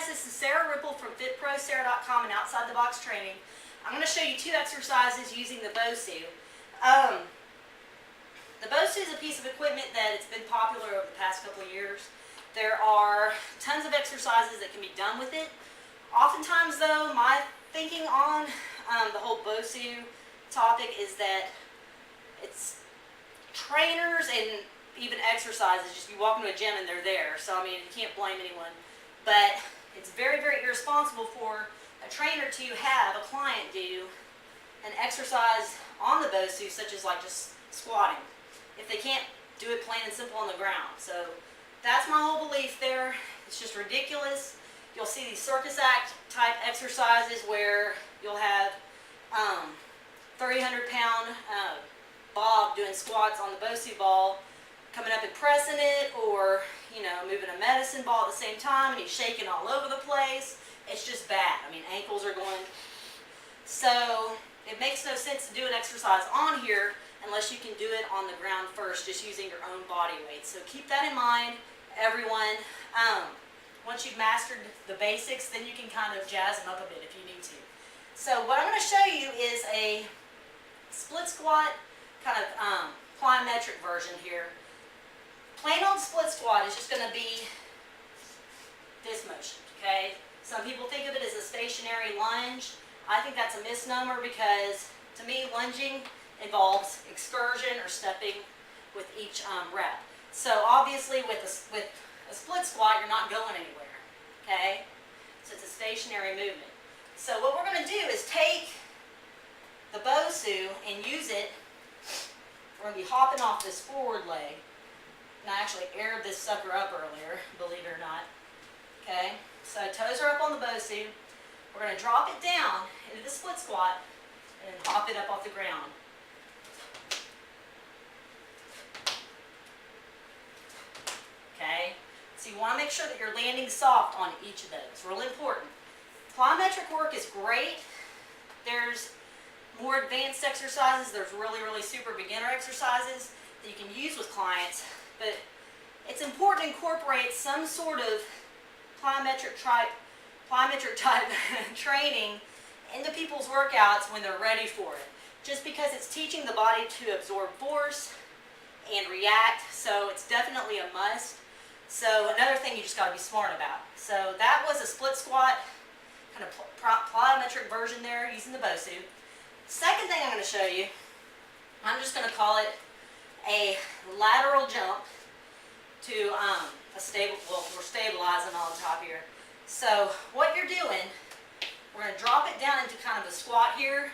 guys, this is Sarah Rippel from FitProSarah.com and Outside the Box Training. I'm going to show you 2 exercises using the BOSU. The BOSU is a piece of equipment that it's been popular over the past couple of years. There are tons of exercises that can be done with it. Oftentimes though, my thinking on the whole BOSU topic is that it's trainers and even exercises, just you walk into a gym and they're there. So I mean, you can't blame anyone. But it's very, very irresponsible for a trainer to have a client do an exercise on the BOSU, such as like just squatting, if they can't do it plain and simple on the ground. So that's my whole belief there. It's just ridiculous. You'll see these circus act type exercises where you'll have 300-pound Bob doing squats on the BOSU ball, coming up and pressing it, or moving a medicine ball at the same time, and he's shaking all over the place. It's just bad. I mean, ankles are going. So it makes no sense to do an exercise on here unless you can do it on the ground first, just using your own body weight. So keep that in mind, everyone. Once you've mastered the basics, then you can kind of jazz them up a bit if you need to. So what I'm going to show you is a split squat, kind of plyometric version here. Plain old split squat is just going to be this motion, okay? Some people think of it as a stationary lunge. I think that's a misnomer because, to me, lunging involves excursion or stepping with each rep. So obviously with a split squat, you're not going anywhere, okay? So it's a stationary movement. So what we're going to do is take the BOSU and use it. We're going to be hopping off this forward leg. And I actually aired this sucker up earlier, believe it or not. Okay, so toes are up on the BOSU. We're going to drop it down into the split squat and then hop it up off the ground. Okay, so you want to make sure that you're landing soft on each of those. Really important. Plyometric work is great. There's more advanced exercises. There's really, really super beginner exercises that you can use with clients. But it's important to incorporate some sort of plyometric type training into people's workouts when they're ready for it. Just because it's teaching the body to absorb force and react, so it's definitely a must. So another thing you just got to be smart about. So that was a split squat, kind of plyometric version there using the BOSU. Second thing I'm going to show you, I'm just going to call it a lateral jump to a stable, well, we're stabilizing on top here. So what you're doing, we're going to drop it down into kind of a squat here,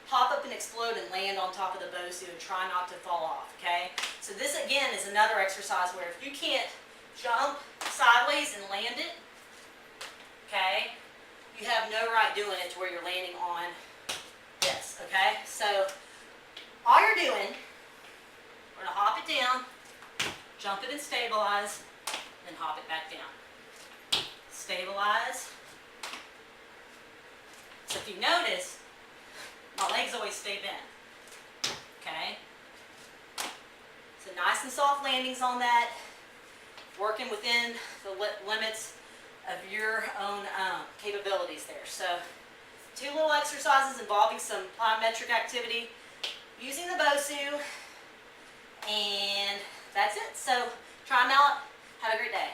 hop up and explode and land on top of the BOSU and try not to fall off, okay? So this again is another exercise where if you can't jump sideways and land it, okay, you have no right doing it to where you're landing on this, okay? So all you're doing, we're going to hop it down, jump it and stabilize, then hop it back down. Stabilize. So if you notice, my legs always stay bent. Okay? So nice and soft landings on that, working within the limits of your own capabilities there. So 2 little exercises involving some plyometric activity using the BOSU. And that's it. So try them out. Have a great day.